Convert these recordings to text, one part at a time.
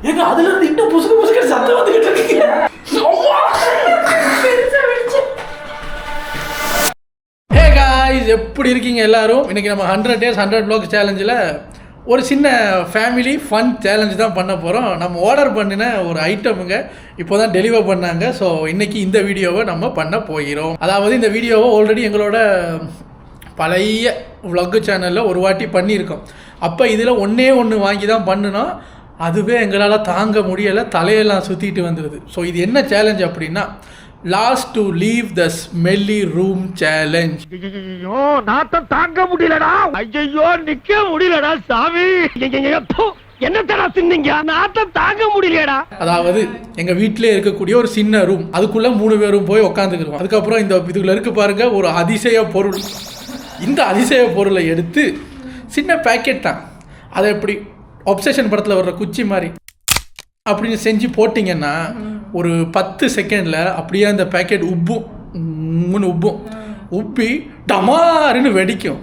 ஏங்க அதுல இருந்து இன்னும் புசுக்கு புசுக்கு சத்தம் வந்துகிட்டு இருக்கு. ஹே காய்ஸ், எப்படி இருக்கீங்க எல்லாரும்? இன்னைக்கு நம்ம 100 days 100 vlogs சேலஞ்சில் ஒரு சின்ன ஃபேமிலி ஃபன் சேலஞ்சு தான் பண்ண போகிறோம். நம்ம ஆர்டர் பண்ணின ஒரு ஐட்டமுங்க இப்போ தான் டெலிவர் பண்ணாங்க. ஸோ இன்றைக்கி இந்த வீடியோவை நம்ம பண்ண போகிறோம். அதாவது இந்த வீடியோவை ஆல்ரெடி எங்களோட பழைய vlog சேனலில் ஒரு வாட்டி பண்ணியிருக்கோம். அப்போ இதில் ஒன்று வாங்கி தான் பண்ணினோம். அதுவே எங்களால் தாங்க முடியலை, தலையெல்லாம் சுற்றிட்டு வந்துடுது. ஸோ இது என்ன சேலஞ்ச் அப்படின்னா, last to leave the smelly room challenge. ஐயோ நாத்தம் தாங்க முடியலடா, ஐயோ நிக்க முடியலடா சாமி, என்னத்தடா தின்னீங்க, நாத்தம் தாங்க முடியலடா. அதாவது எங்கள் வீட்டிலே இருக்கக்கூடிய ஒரு சின்ன ரூம், அதுக்குள்ளே 3 பேரும் போய் உட்காந்துக்கிறோம். அதுக்கப்புறம் இந்த இதுக்குள்ள இருக்கு பாருங்க ஒரு அதிசய பொருள். இந்த அதிசய பொருளை எடுத்து சின்ன பேக்கெட் தான், அதை எப்படி ஒப்சஷன் படத்தில் வர்ற குச்சி மாதிரி அப்படின்னு செஞ்சு போட்டிங்கன்னா ஒரு 10 செகண்டில் அப்படியே அந்த பேக்கெட் உப்பி டமாருன்னு வெடிக்கும்.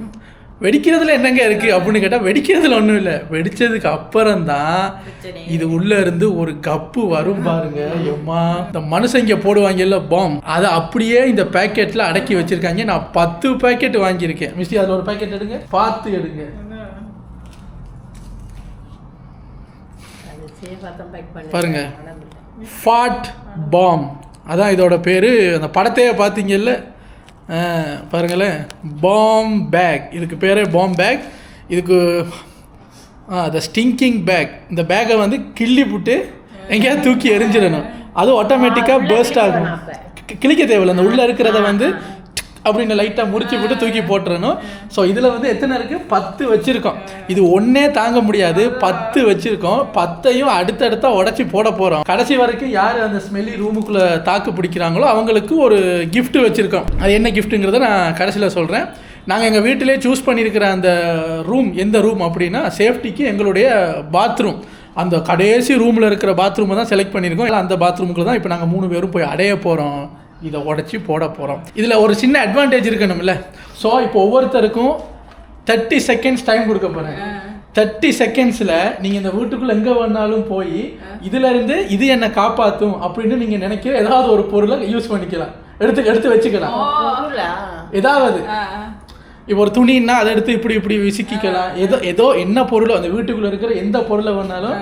வெடிக்கிறதுல என்னங்க இருக்குது அப்படின்னு கேட்டால், வெடிக்கிறதுல ஒன்றும் இல்லை. வெடித்ததுக்கு அப்புறம்தான் இது உள்ளே இருந்து ஒரு கப்பு வரும் பாருங்க. எம்மா, இந்த மனுஷங்க போடுவாங்கல்ல பாம், அதை அப்படியே இந்த பேக்கெட்டில் அடக்கி வச்சுருக்காங்க. நான் 10 பேக்கெட் வாங்கியிருக்கேன். மிஸ்டி அதில் ஒரு பேக்கெட் எடுங்க, பார்த்து எடுங்க. பாருங்க, ஃபாட் பாம், அதான் இதோட பேர். அந்த படத்தையே பார்த்தீங்கல்ல, பாருங்களேன், பாம் பேக். இதுக்கு பேரே பாம் பேக். இதுக்கு த ஸ்டிங்கிங் பேக். இந்த பேக்கை வந்து கிள்ளி போட்டு எங்கேயாவது தூக்கி எரிஞ்சிடணும். அது ஆட்டோமேட்டிக்காக பர்ஸ்ட் ஆகும். கிளிக்க தேவையில்லை. அந்த உள்ளே இருக்கிறத வந்து அப்படின்னு லைட்டாக முடிச்சு போட்டு தூக்கி போட்டுறணும். ஸோ இதில் வந்து எத்தனை இருக்குது? 10 வச்சுருக்கோம். இது ஒன்றே தாங்க முடியாது, 10 வச்சுருக்கோம். 10ஐயும் அடுத்தடுத்த உடச்சி போட போகிறோம். கடைசி வரைக்கும் யார் அந்த ஸ்மெல்லி ரூமுக்குள்ளே தாக்கு பிடிக்கிறாங்களோ அவங்களுக்கு ஒரு கிஃப்ட் வச்சுருக்கோம். அது என்ன கிஃப்ட்டுங்கிறத நான் கடைசியில் சொல்கிறேன். நாங்கள் எங்கள் வீட்டிலே சூஸ் பண்ணியிருக்கிற அந்த ரூம் எந்த ரூம் அப்படின்னா, சேஃப்டிக்கு எங்களுடைய பாத்ரூம், அந்த கடைசி ரூமில் இருக்கிற பாத்ரூமை தான் செலக்ட் பண்ணியிருக்கோம். அந்த பாத்ரூமுக்குள்ள தான் இப்போ நாங்கள் 3 பேரும் போய் அடைய போகிறோம். இதை உடச்சி போட போகிறோம். இதில் ஒரு சின்ன அட்வான்டேஜ் இருக்கணும்ல. ஸோ இப்போ ஒவ்வொருத்தருக்கும் 30 செகண்ட்ஸ் டைம் கொடுக்க போகிறேன். 30 செகண்ட்ஸில் நீங்கள் இந்த வீட்டுக்குள்ளே எங்கே வேணாலும் போய் இதிலேருந்து இது என்னை காப்பாற்றும் அப்படின்னு நீங்கள் நினைக்கிற ஏதாவது ஒரு பொருளை யூஸ் பண்ணிக்கலாம், எடுத்து வச்சுக்கலாம். ஏதாவது இப்போ ஒரு துணின்னா அதை எடுத்து இப்படி விசுக்கிக்கலாம். ஏதோ என்ன பொருளோ அந்த வீட்டுக்குள்ளே இருக்கிற எந்த பொருளை வேணாலும்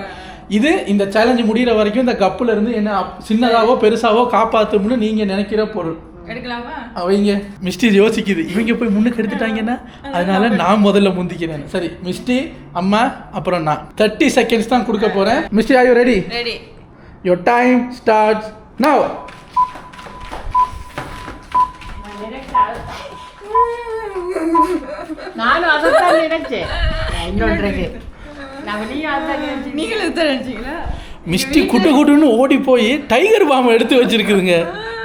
இது இந்த சேலஞ்சு முடிகிற வரைக்கும் இந்த கப்பில் இருந்து என்ன சின்னதாவோ பெருசாவோ காப்பாற்றும்னு நீங்கள் நினைக்கிற பொருள் எடுக்கலாமா? அவங்க மிஸ்டி யோசிக்குது, இவங்க போய் முன்னுக்கு எடுத்துட்டாங்கன்னா அதனால நான் முதல்ல முந்திக்கிறேன். சரி மிஸ்டி, அம்மா, அப்புறம் நான் 30 செகண்ட்ஸ் தான் கொடுக்க போகிறேன். Misty, are you ready? Ready. Your time starts now. நானும் அதான் நினைச்சேன். இன்னொன்று மிஸ்டி குட்டுன்னு ஓடி போய் டைகர் பாம்பை எடுத்து வச்சிருக்குதுங்க.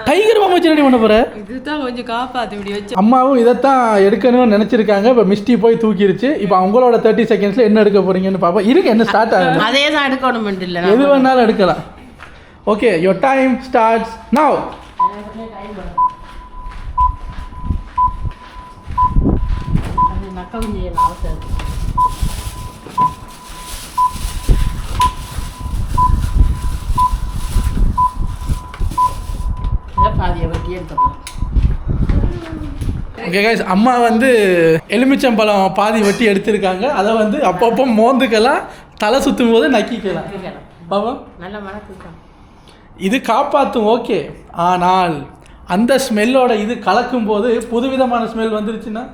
டைகர் பாம்பை வச்சு என்ன பண்ண போற? இதுதான் கொஞ்சம் காப்பாற்ற முடியும். அம்மாவும் இதைத்தான் எடுக்கணும்னு நினைச்சிருக்காங்க. இப்போ மிஸ்டி போய் தூக்கிருச்சு. இப்போ அவங்களோட 30 செகண்ட்ஸ்ல என்ன எடுக்க போறீங்கன்னு பாப்போம். இருக்கு, என்ன ஸ்டார்ட் ஆகுது? அதே தான் எடுக்கணும் இல்லை, எது வேணாலும் எடுக்கலாம். Okay, your time starts now. Okay guys, அம்மா வந்து எலுமிச்சம்பழம் பாதி வெட்டி எடுத்திருக்காங்க. அதை வந்து அப்பப்போ மோந்துக்கலாம், தலை சுற்றும் போது நக்கிக்கலாம். பாபா, இது காப்பாற்றும். ஓகே, ஆனால் அந்த ஸ்மெல்லோட இது கலக்கும் போது புதுவிதமான ஸ்மெல் வந்துருச்சுன்னா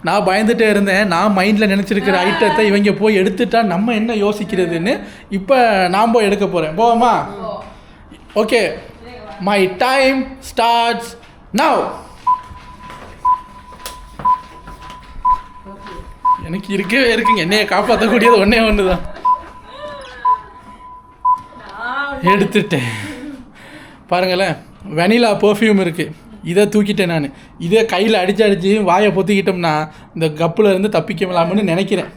நான் பயந்துட்டே இருந்தேன். நான் மைண்டில் நினச்சிருக்கிற ஐட்டத்தை இவங்க போய் எடுத்துட்டா நம்ம என்ன யோசிக்கிறதுன்னு இப்போ நான் போய் எடுக்க போகிறேன். போவோமா? Okay, my time starts now. எனக்கு இருக்குங்க, என்னைய காப்பாற்றக்கூடியது ஒன்று தான். எடுத்துட்டேன். பாருங்களேன், வெனிலா பர்ஃப்யூம் இருக்குது. இதை தூக்கிட்டேன் நான். இதே கையில் அடித்து வாயை பொத்திக்கிட்டோம்னா இந்த கப்பில் இருந்து தப்பிக்கலாம்னு நினைக்கிறேன்.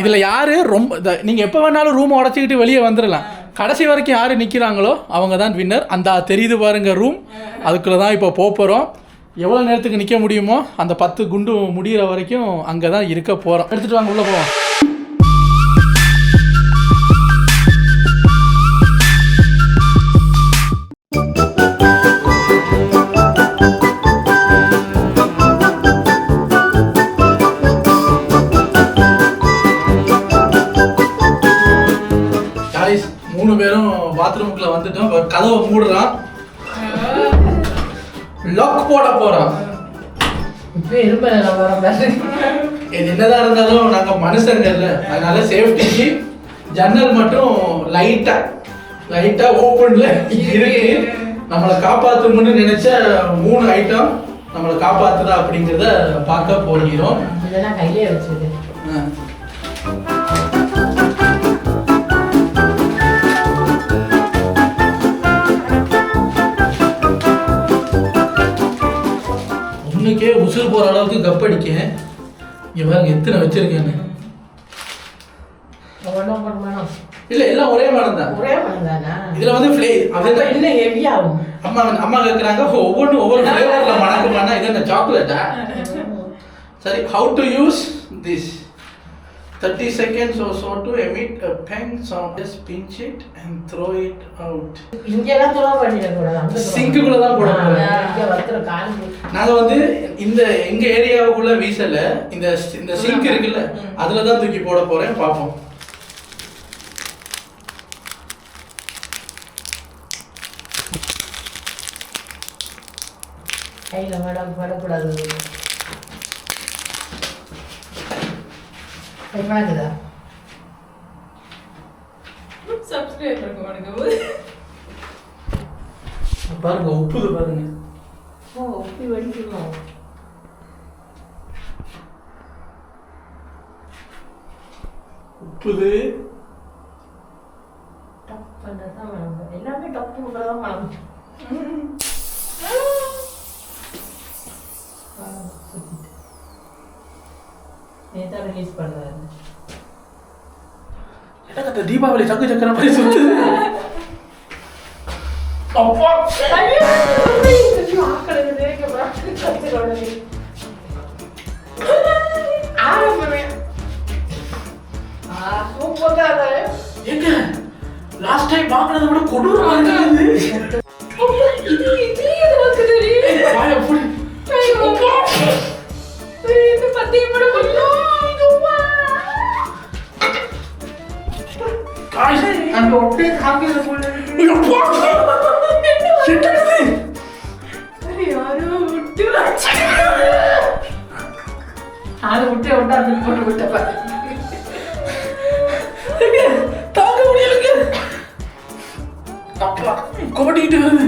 இதில் யார் ரொம்ப நீங்கள் எப்போ வேணாலும் ரூமை உடச்சிக்கிட்டு வெளியே வந்துடலாம். கடைசி வரைக்கும் யார் நிற்கிறாங்களோ அவங்க தான் வின்னர். அந்த தெரியுது பாருங்கள் ரூம், அதுக்குள்ளே தான் இப்போ போகிறோம். எவ்வளோ நேரத்துக்கு நிற்க முடியுமோ அந்த 10 குண்டு முடிகிற வரைக்கும் அங்கே தான் இருக்க போகிறோம். எடுத்துகிட்டு வாங்க, உள்ளே போவோம். கதவை மூடுறான், லாக் போட போறான். இப்போ இருப்பேன் இது என்னதான் இருந்தாலும் நாங்க மனுஷங்க இல்லை, அதனால சேஃப்டிக்கு ஜன்னல் மட்டும் லைட்டா ஓப்பன்ல இருக்கு. நம்மளை காப்பாத்தும்னு நினைச்ச 3 ஐட்டம் நம்மளை காப்பாத்துதா அப்படிங்கிறத பார்க்க போகிறோம். இதெல்லாம் கையிலே வச்சுது. ஒண்ணுக்கே உசுறு போற அளவுக்கு கப்படிக்க. இங்க பாருங்க எத்தனை வச்சிருக்கேன்னு. இல்ல எல்லாம் ஒரே மரம் தான். ஒரே மரம் தானா? இதுல வந்து ஃப்ளேவர் இன்னும் ஹெவி ஆகும். அம்மா கேக்குறாங்க ஒவ்வொரு ஃப்ளேவர்ல மணக்குமானா இது என்ன சாக்லேட்டா? சரி, how to use this? 30 seconds or so to emit a pang sound. Just pinch it and throw it out. இங்கெல்லாம் த்ரோ பண்ணிட கூடாது. சிங்க்குள்ள தான் போடணும். இங்க வர்ற கால் நாங்க வந்து இந்த எங்க ஏரியாவுக்குள்ள வீசல, இந்த சிங்க் இருக்குல்ல அதுல தான் தூக்கி போட போறேன். பாப்போம். கையில படக்கூடாது. பண்ணாக்குதா? சப்ஸ்கிரைப் பண்ணுங்க. பாருங்க உப்புது பாருங்க. உப்பி வடிக்கணும். உப்புது டப் பண்ணதான் மனம். எல்லாமே டப் பண்றதான் மனம். நேத்தா ரிலீஸ் பண்ணாரு. எனக்கு தீபாவளி சங்கு சக்கர மாதிரி சுத்துது. அப்பா ஐயோ ஆக்கறது நேக்க பிராக்டி கத்துறோடே. ஆரம்பமே. சூப்பரா ஏங்க லாஸ்ட் டைம் வாங்குனத விட கொடூரமா இருக்குது. இது எனக்கு தெரியும். வாய புடி. இது பத்தியப்பட பண்ணோம். காய்ஸ் அந்த ஒட்டே காப்பில போல. யாரோ விட்டு வச்சு. அது முட்டை விட்டா அது போட்டு விட்ட பாரு. தாங்க முடியலங்க. அப்பா கோடிட்டு வருது.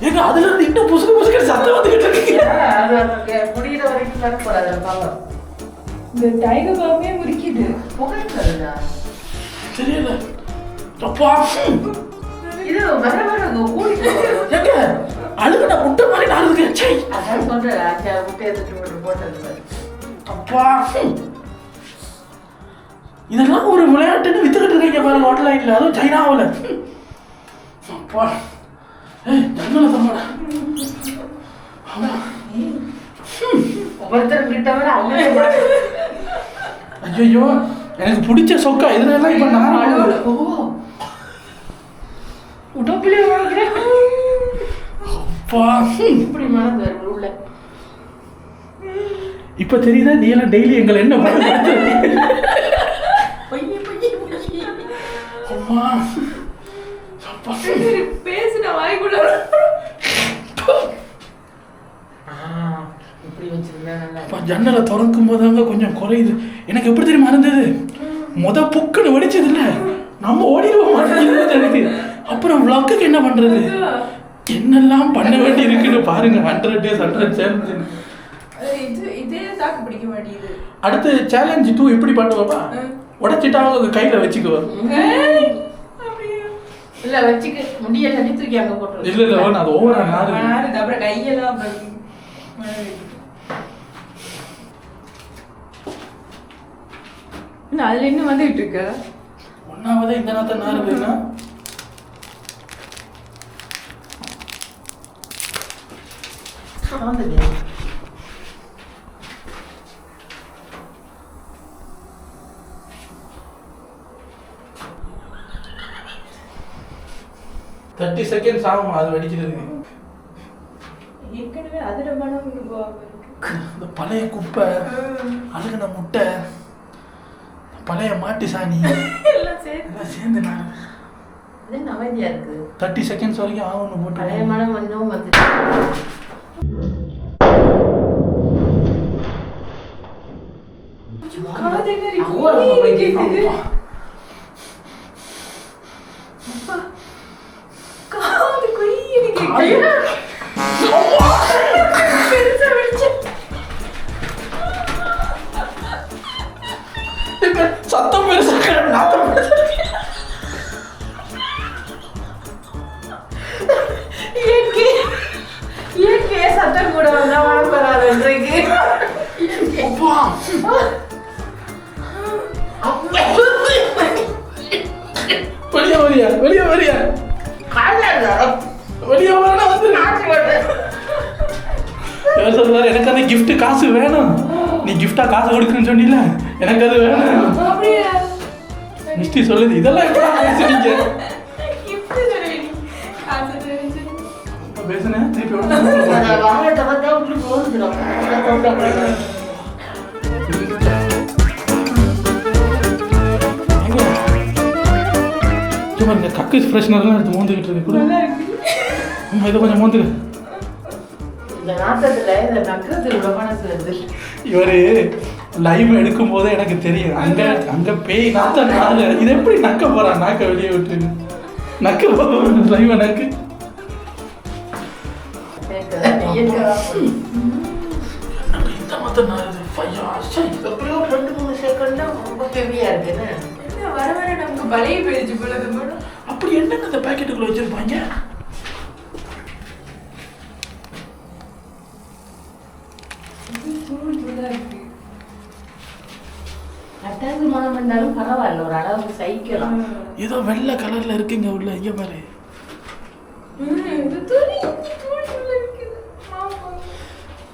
ஏங்க அதுல இருந்து இன்னும் புசுக்கு சத்தம் வந்துகிட்டு இருக்கு. முடிகிற வரைக்கும் வர போறாது பாவம். இந்த டைகர் பாமே முறிக்குது. புகைக்கு வருதா? தெரியல. அப்பா இது வர கூடி ஏங்க அழுகுன முட்டை மாதிரி நான் இருக்கேன். சை அதான் சொல்றேன். அஞ்சா முட்டை எடுத்துட்டு போட்டது. அப்பா இதெல்லாம் ஒரு விளையாட்டுன்னு வித்துக்கிட்டு இருக்கீங்க பாருங்க ஆன்லைன்ல, அதுவும் சைனாவில். அப்பா ஜன்னல தரமாடா. ஒவ்வொருத்தரும் கிட்டவரை அவங்க ஐயோ எனக்கு பிடிச்ச சொக்கா இதெல்லாம் இப்ப நான் உடம்புலேயே வளர்க்குறேன். அப்பா இப்படி மனது வரும் உள்ள. இப்ப தெரியுதா நீ எல்லாம் டெய்லி எங்களை என்ன பண்ணுறது. அம்மா அப்பா பேசின வாய்க்குள்ள இப்படி வச்சிருந்தா நல்லா. ஜன்னலை திறக்கும் போதாங்க கொஞ்சம் குறையுது. எனக்கு எப்படி தெரியுமா இருந்தது, புக்குன்னு வெடிச்சது இல்லை, நம்ம ஓடிடுவோம் எனக்கு. அப்புறம் விளாக்குக்கு என்ன பண்றது, என்னெல்லாம் பண்ண வேண்டி இருக்குன்னு பாருங்க. 100 days 100 சேலஞ்சு. இதே தாக்கு பிடிக்க மாட்டேங்குது. அடுத்து சேலஞ்ச் 2 எப்படி பண்ணுவோம்ப்பா, உடைச்சிட்டா அவங்க கையில வச்சுக்குவோம். இல்ல வச்சுக்க முடியல, தூக்கி அங்க போட்டு. இல்ல அது ஓவரா நாரு. அப்புறம் கையெல்லாம் அதுல இன்னும் வந்துகிட்டு இருக்க. ஒன்னாவது இந்த நாத்த நாருதுன்னா 30 செகண்ட்ஸ் ஆகும் அது வெடிக்கிறதுக்கு. ஏற்கனவே அதிர மனம் இருக்கு. இந்த பழைய குப்பை, அழுகின முட்டை, பழைய மாட்டு சாணி எல்லாம் சேர்ந்து நான் அது அமைதியா இருக்கு. 30 செகண்ட்ஸ் வரைக்கும் ஆகும்னு போட்டு பழைய மனம் கொஞ்சம் வந்து காதலரி காது கொய்யனு கேக்குது. பெருசா வெடிச்சு சத்தம் பெருசா நாத்தம் பெருசா. இயற்கை சத்தம் கூட வந்தா மனம் வராது இன்றைக்கு. அப்பா வெளியே வரியா வெளியே வரியா வெளியே வரணும் வந்து சொல்றாரு எனக்கு அந்த gift காசு வேணும். நீ gift-ஆ காசு கொடுக்குன்னு சொன்னீல, எனக்கு அது வேணும். அப்படியே மிஸ்டி சொல்லுது இதெல்லாம் எப்படி பேசுறீங்க? gift சொல்றேன். காசு தெரிஞ்சு பேசுனேன் திருப்பி வாங்கத்தை பார்த்தா இப்படி போகுதுடும். சும்மா இந்த கக்கு ஃப்ரெஷ்னர்லாம் எடுத்து மோந்துக்கிட்டு இருக்கு கூட. நல்லா இருக்கு. அம்மா இதை கொஞ்சம் மோந்துக்கு. இந்த நாட்டத்துல இந்த நக்கத்துல இவ்வளவு மனசு வருது. இவரு லைவ் எடுக்கும் போதே எனக்கு தெரியும் அங்க அங்க பேய் நாத்த நாள் இது எப்படி நக்க போறான், நாக்க வெளியே விட்டு நக்க லைவ் நக்கு. இந்த மத்த நாள் எப்படியோ 2-3 செகண்ட் ரொம்ப ஹெவியா இருக்குன்னு. என்ன வர வர நமக்கு பழைய போயிடுச்சு போல இது மேடம். அப்படி என்னங்க இந்த பேக்கெட்டுக்குள்ள வச்சிருப்பாங்க? தூள் தூளா இருக்கு. அட்டாக்கு மனம் பண்ணாலும் பரவாயில்ல, ஒரு அளவுக்கு சகிக்கலாம். ஏதோ வெள்ளை கலர்ல இருக்குங்க உள்ள, இங்க பாரு. இது தூள் தூளா இருக்குது. ஆமா.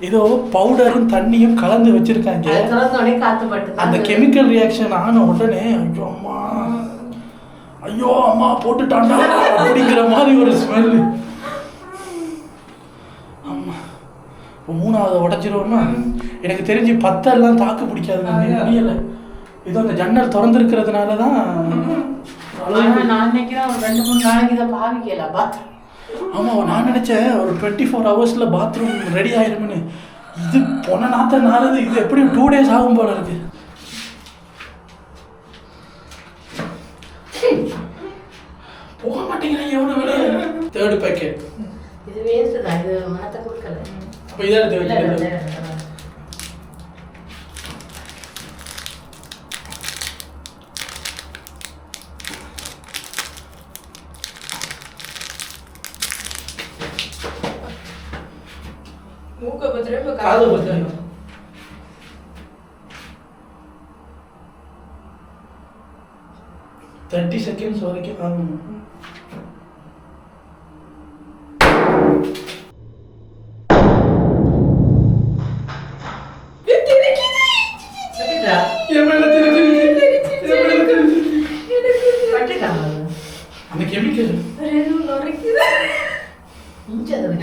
ஏதோ பவுடரும் தண்ணியும் கலந்து வச்சிருக்காங்க. அது திறந்தோடனே காத்து பட்டு அந்த கெமிக்கல் ரியாக்ஷன் ஆன உடனே ஐயோ அம்மா ஐயோ அம்மா போட்டுட்டாண்டா அப்படிங்கிற மாதிரி ஒரு ஸ்மெல். ஆமா இப்போ 3வது உடைச்சிருவோம்னா எனக்கு தெரிஞ்சு 10 எல்லாம் தாக்கு பிடிக்காது, முடியல. ஏதோ அந்த ஜன்னல் திறந்துருக்கிறதுனால தான். நான் நினைக்கிறேன் ஒரு 2-3 நாளைக்கு இதை பாவிக்கலாம் பாத்ரூம். ஆமாம் நான் நினச்சேன் ஒரு 24 ஹவர்ஸில் பாத்ரூம் ரெடி ஆயிரும்னு. இது பொண்ண நாத்த நாளது, இது எப்படியும் 2 days ஆகும் போல இருக்கு. போக மாட்டேங்கிறாங்க எவ்வளோ வெளியே. 3rd பேக்கெட் இது வேஸ்ட் தான், இது மனத்தை கொடுக்கல. அப்போ இதை எடுத்து வைக்கிறது. மூக்க பத்திரம் இப்ப காது காது பத்திரம். பத்திரம். 30 செகண்ட்ஸ் வரைக்கும் ஆகும். அந்த கெமிக்கல்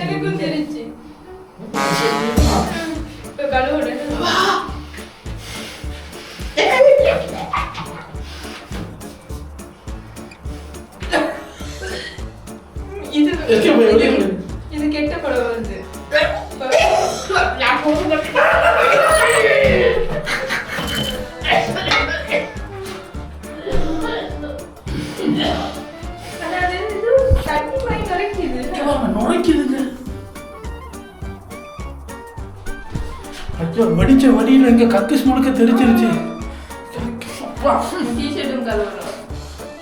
எனக்கும் தெரிஞ்சு இப்ப கழுவுடு. இது கெட்ட படம் வருது. நுழைக்குதுங்க. ஐயோ வடிச்ச வடியில் எங்க கக்கிஸ் முழுக்க தெரிச்சிருச்சு. டிஷர்ட்டும் கழுவுறோம்.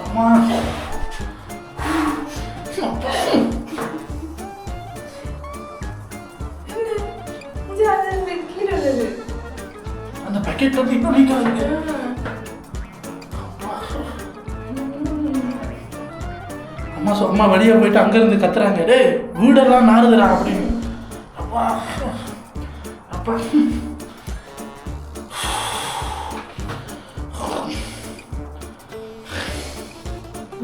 அம்மா அந்த பேக்கெட்ல இருந்து இன்னும் லீக் ஆகுது. அம்மா வெளியே போயிட்டு அங்கேருந்து கத்துறாங்க, டேய் வீடெல்லாம் நாறுதுடா அப்படின்னு. அப்பா அப்பா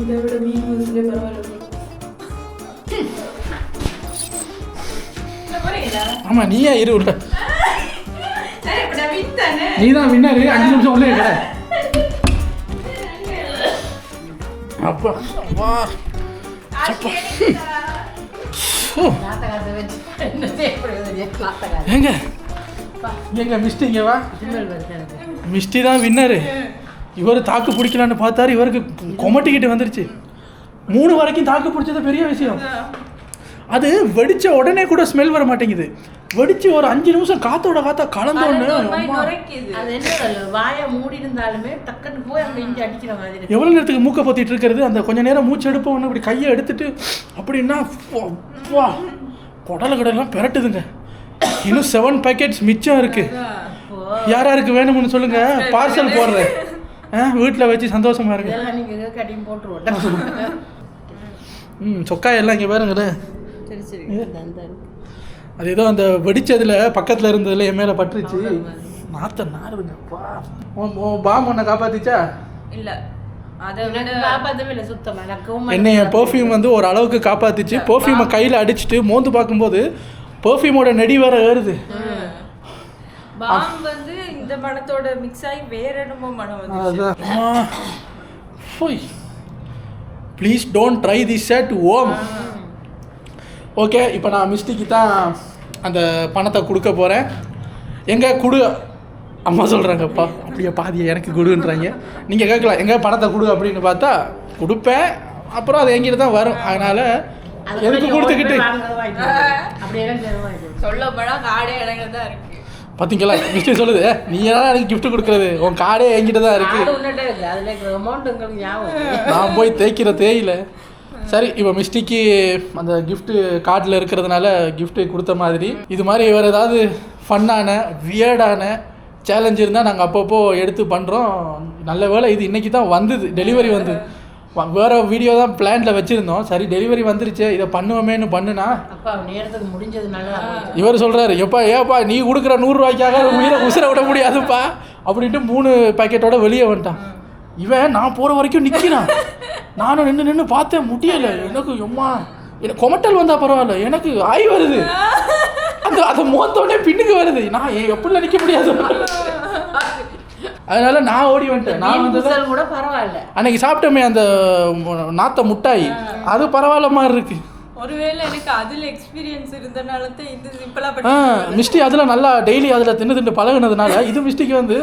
இதை விட மீன் மனசுல பரவாயில்ல. ஆமா நீயா இரு உள்ள. சரி இப்ப நான் வித்தானே. நீ தான் வின்னாரு. 5 நிமிஷம் உள்ளே கடை. அப்பா வா. நாத்தகாரத்தை வச்சு என்ன செய்யப்படுவது நாத்தகாரம். எங்க மிஸ்டி இங்க வா. சிம்மல் வருது எனக்கு. மிஸ்டி தான் வின்னரு. இவர் தாக்கு பிடிக்கலான்னு பார்த்தாரு, இவருக்கு கொமட்டிக்கிட்டு வந்துருச்சு. 3 வரைக்கும் தாக்கு பிடிச்சது பெரிய விஷயம். அது வெடிச்ச உடனே கூட ஸ்மெல் வர மாட்டேங்குது. வெடிச்சு ஒரு 5 நிமிஷம் காத்தா கலந்தோன்னு அது என்ன வாயை மூடி இருந்தாலுமே டக்குன்னு போய் அங்கே இஞ்சி அடிக்கிற மாதிரி. எவ்வளோ நேரத்துக்கு மூக்கை பொத்திட்டு இருக்கிறது. அந்த கொஞ்ச நேரம் மூச்சு எடுப்போன்னு இப்படி கையை எடுத்துட்டு அப்படின்னா வா கடலாம் பெரட்டுதுங்க. இன்னும் 7 பேக்கெட்ஸ் மிச்சம் இருக்கு. யாருக்கு வேணும்னு சொல்லுங்க, பார்சல் போடுறேன். வீட்டில் வச்சு சந்தோஷமா இருக்கு. இதெல்லாம் நீங்கள் கட்டிங் போட்டுருவோம். சொக்காயெல்லாம் இங்கே பாருங்களே. சரி சரி அது ஏதோ அந்த வெடிச்சதுல பக்கத்தில் இருந்ததுல என் மேலே பட்டுருச்சு. நாத்தம் நாருதுங்கப்பா. பாம் ஒன்றை காப்பாத்திச்சா? இல்ல அதை காப்பாற்றவே இல்லை சுத்தமாக. எனக்கு என்னை என் பெர்ஃப்யூம் வந்து ஒரு அளவுக்கு காப்பாத்திச்சு. பெர்ஃப்யூமை கையில் அடிச்சுட்டு மோந்து பார்க்கும்போது பெர்ஃப்யூமோட நெடி வேற ஏறுது. பாம் வந்து இந்த மனத்தோட மிக்ஸ் ஆகி வேற என்னமோ மனம் வந்து. அதான் please don't try this at home. Okay, இப்போ நான் மிஸ்டிக்கு தான் அந்த பணத்தை கொடுக்க போகிறேன். எங்கே கொடு அம்மா சொல்கிறாங்கப்பா. அப்படியே பாதியை எனக்கு கொடுன்றாங்க. நீங்கள் கேட்கலாம் எங்கே பணத்தை கொடு அப்படின்னு பார்த்தா கொடுப்பேன். அப்புறம் அது எங்கிட்ட தான் வரும். அதனால் எதுக்கு கொடுத்துக்கிட்டு சொல்ல போனா காடே எனக்கு தான் இருக்கு. பார்த்தீங்களா மிஸ்டி சொல்லுது, நீ என்ன எனக்கு கிஃப்ட் கொடுக்குறது, உன் காடே என்கிட்ட தான் இருக்கு. நான் போய் தேய்க்கிற தேயில. சரி, இப்போ மிஸ்டிக்கு அந்த கிஃப்ட்டு கார்டில் இருக்கிறதுனால கிஃப்ட்டு கொடுத்த மாதிரி இது மாதிரி வேறு ஏதாவது ஃபன்னான வியர்டான சேலஞ்ச் இருந்தால் நாங்கள் அப்பப்போ எடுத்து பண்ணுறோம். நல்ல வேளை இது இன்றைக்கி தான் வந்தது, டெலிவரி வந்து. வேறு வீடியோ தான் பிளானில் வச்சுருந்தோம். சரி டெலிவரி வந்துருச்சு, இதை பண்ணுவோமேனு பண்ணுனா நேரத்துக்கு முடிஞ்சது நல்லா. இவர் சொல்கிறாரு, ஏப்பா நீ கொடுக்குற 100 ரூபாய்க்காக உசிர விட முடியாதுப்பா அப்படின்ட்டு 3 பேக்கெட்டோட வெளியே வந்துட்டான். இவன் நான் போகிற வரைக்கும் நிற்கிறான். நானும் நின்று பார்த்தேன், முடியலை எனக்கு. எனக்கு கொமட்டல் வந்தால் பரவாயில்ல, எனக்கு ஆய் வருது. அதை மோத்தோடனே பின்னுக்கு வருது. நான் எப்படிலாம் நிற்க முடியாது. அதனால நான் ஓடி வந்துட்டேன். நான் வந்து கூட பரவாயில்ல. அன்னைக்கு சாப்பிட்டோமே அந்த நாத்த முட்டாய், அது பரவாயில்ல மாதிரி இருக்கு. ஒருவேளை எனக்கு அதுல எக்ஸ்பீரியன்ஸ் இருந்தனால தான் இது சிம்பிளா மிஸ்டி அதுல நல்லா டெய்லி அதுல தின்னு பழகுனதுனால இது மிஸ்டிக்கு வந்து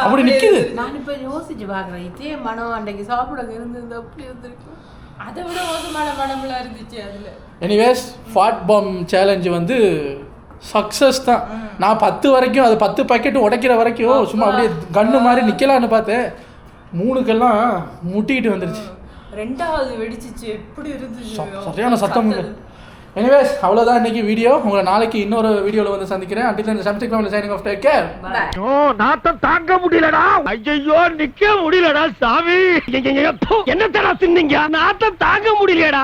அப்படி நிக்குது. நான் இப்ப யோசிச்சு பாக்குறேன், இதே மனம் அன்றைக்கு சாப்பிட இருந்தது அப்படி இருந்திருக்கு. அதை விட மோசமான மனம்லாம் இருந்துச்சு அதுல. எனிவேஸ் ஃபாட் பாம் சேலஞ்சு வந்து சக்ஸஸ் தான். நான் 10 வரைக்கும் அது 10 பாக்கெட்டு உடைக்கிற வரைக்கும் சும்மா அப்படியே கண்ணு மாதிரி நிற்கலான்னு பார்த்தேன். 3க்கெல்லாம் முட்டிக்கிட்டு வந்துருச்சு. 2வது வெடிச்சிச்சு, எப்படி இருந்துச்சு, சரியான சத்தம். எனிவேஸ் அவ்வளோதான் இன்னைக்கு வீடியோ. உங்களை நாளைக்கு இன்னொரு வீடியோவில் வந்து சந்திக்கிறேன். அண்டில் இந்த something family signing off. Take care. நாத்தம் தாங்க முடியலடா. ஐயோ நிக்க முடியலடா சாமி. என்ன தரா தின்னீங்க? நாத்தம் தாங்க முடியலடா.